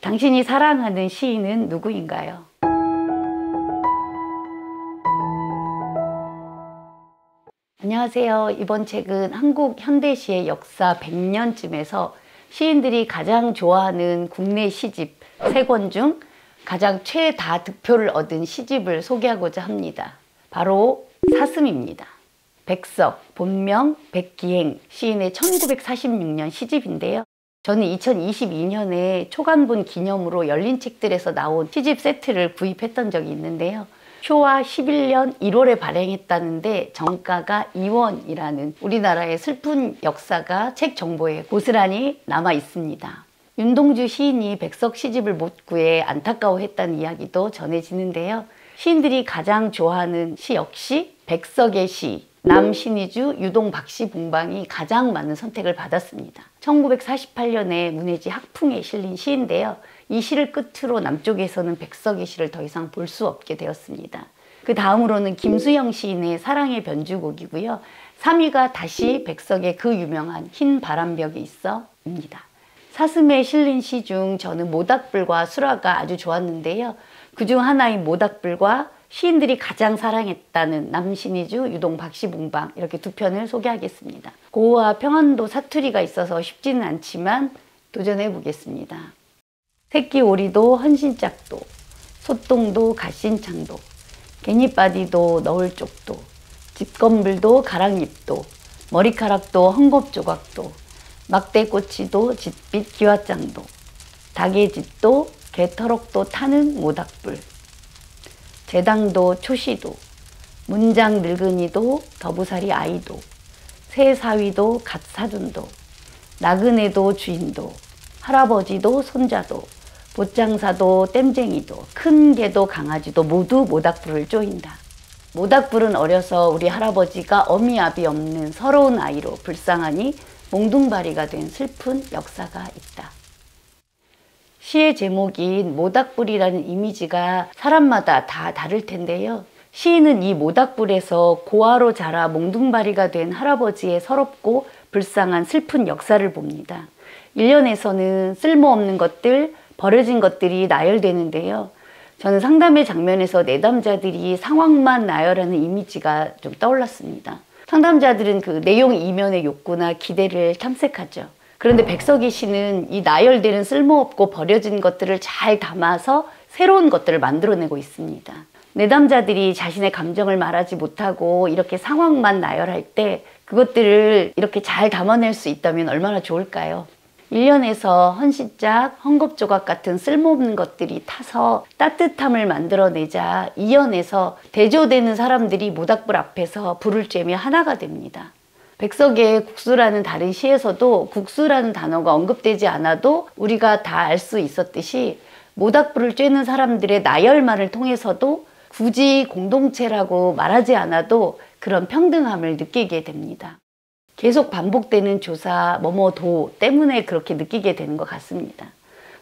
당신이 사랑하는 시인은 누구인가요? 안녕하세요. 이번 책은 한국 현대시의 역사 100년쯤에서 시인들이 가장 좋아하는 국내 시집 3권 중 가장 최다 득표를 얻은 시집을 소개하고자 합니다. 바로 사슴입니다. 백석, 본명 백기행 시인의 1946년 시집인데요. 저는 2022년에 초간본 기념으로 열린 책들에서 나온 시집 세트를 구입했던 적이 있는데요. 효와 11년 1월에 발행했다는데 정가가 2원이라는 우리나라의 슬픈 역사가 책 정보에 고스란히 남아 있습니다. 윤동주 시인이 백석 시집을 못 구해 안타까워했다는 이야기도 전해지는데요. 시인들이 가장 좋아하는 시 역시 백석의 시, 남신이주, 유동, 박시봉방이 가장 많은 선택을 받았습니다. 1948년에 문해지 학풍에 실린 시인데요. 이 시를 끝으로 남쪽에서는 백석의 시를 더 이상 볼 수 없게 되었습니다. 그 다음으로는 김수영 시인의 사랑의 변주곡이고요. 3위가 다시 백석의 그 유명한 흰 바람벽에 있어입니다. 사슴에 실린 시 중 저는 모닥불과 수라가 아주 좋았는데요. 그중 하나인 모닥불과 시인들이 가장 사랑했다는 남신이주, 유동, 박시봉방 이렇게 두 편을 소개하겠습니다. 고흐와 평안도 사투리가 있어서 쉽지는 않지만 도전해 보겠습니다. 새끼오리도 헌신짝도, 소똥도 갓신창도, 갯잎바디도 너울쪽도, 집건불도 가랑잎도, 머리카락도 헝겊조각도, 막대꼬치도 짙빛 기와장도, 닭의 짖도 개터럭도 타는 모닥불, 재당도 초시도, 문장 늙은이도 더부살이 아이도, 새사위도 갓사둔도, 나그네도 주인도, 할아버지도 손자도, 보장사도 땜쟁이도, 큰 개도 강아지도 모두 모닥불을 쪼인다. 모닥불은 어려서 우리 할아버지가 어미아비 없는 서러운 아이로 불쌍하니 몽둥바리가 된 슬픈 역사가 있다. 시의 제목인 모닥불이라는 이미지가 사람마다 다 다를 텐데요. 시인은 이 모닥불에서 고아로 자라 몽둥바리가 된 할아버지의 서럽고 불쌍한 슬픈 역사를 봅니다. 1년에서는 쓸모없는 것들, 버려진 것들이 나열되는데요. 저는 상담의 장면에서 내담자들이 상황만 나열하는 이미지가 좀 떠올랐습니다. 상담자들은 그 내용 이면의 욕구나 기대를 탐색하죠. 그런데 백석의 시는 이 나열되는 쓸모없고 버려진 것들을 잘 담아서 새로운 것들을 만들어내고 있습니다. 내담자들이 자신의 감정을 말하지 못하고 이렇게 상황만 나열할 때 그것들을 이렇게 잘 담아낼 수 있다면 얼마나 좋을까요? 1년에서 헌신짝, 헝겊조각 같은 쓸모없는 것들이 타서 따뜻함을 만들어내자 2년에서 대조되는 사람들이 모닥불 앞에서 불을 쬐며 하나가 됩니다. 백석의 국수라는 다른 시에서도 국수라는 단어가 언급되지 않아도 우리가 다 알 수 있었듯이 모닥불을 쬐는 사람들의 나열만을 통해서도 굳이 공동체라고 말하지 않아도 그런 평등함을 느끼게 됩니다. 계속 반복되는 조사, 뭐뭐도 때문에 그렇게 느끼게 되는 것 같습니다.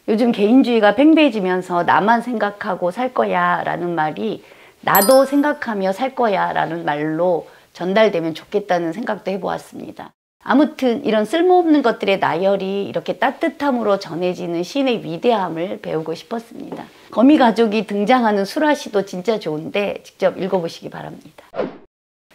요즘 개인주의가 팽배해지면서 나만 생각하고 살 거야 라는 말이 나도 생각하며 살 거야 라는 말로 전달되면 좋겠다는 생각도 해보았습니다. 아무튼 이런 쓸모없는 것들의 나열이 이렇게 따뜻함으로 전해지는 시인의 위대함을 배우고 싶었습니다. 거미가족이 등장하는 수라시도 진짜 좋은데 직접 읽어보시기 바랍니다.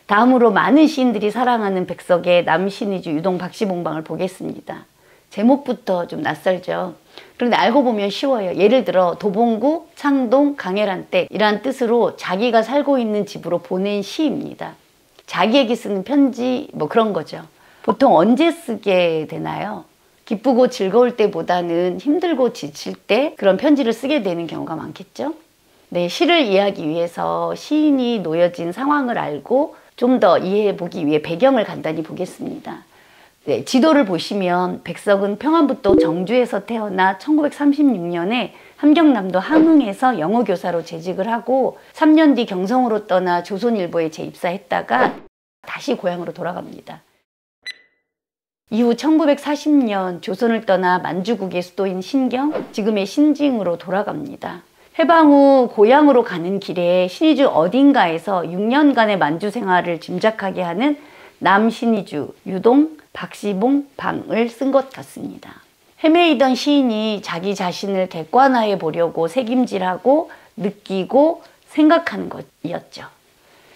다음으로 많은 시인들이 사랑하는 백석의 남신이주, 유동, 박시봉방을 보겠습니다. 제목부터 좀 낯설죠. 그런데 알고 보면 쉬워요. 예를 들어 도봉구, 창동, 강해란 댁 이란 뜻으로 자기가 살고 있는 집으로 보낸 시입니다. 자기에게 쓰는 편지 뭐 그런 거죠. 보통 언제 쓰게 되나요? 기쁘고 즐거울 때보다는 힘들고 지칠 때 그런 편지를 쓰게 되는 경우가 많겠죠. 네, 시를 이해하기 위해서 시인이 놓여진 상황을 알고 좀 더 이해해 보기 위해 배경을 간단히 보겠습니다. 네, 지도를 보시면 백석은 평안북도 정주에서 태어나 1936년에 함경남도 함흥에서 영어교사로 재직을 하고 3년 뒤 경성으로 떠나 조선일보에 재입사했다가 다시 고향으로 돌아갑니다. 이후 1940년 조선을 떠나 만주국의 수도인 신경, 지금의 신징으로 돌아갑니다. 해방 후 고향으로 가는 길에 신의주 어딘가에서 6년간의 만주 생활을 짐작하게 하는 남신의주, 유동, 박시봉, 방을 쓴 것 같습니다. 헤매이던 시인이 자기 자신을 객관화해 보려고 새김질하고 느끼고 생각하는 것이었죠.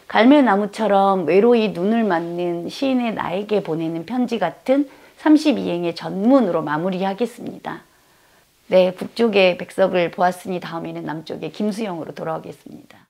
갈매나무처럼 외로이 눈을 맞는 시인의 나에게 보내는 편지 같은 32행의 전문으로 마무리하겠습니다. 네, 북쪽의 백석을 보았으니 다음에는 남쪽의 김수영으로 돌아오겠습니다.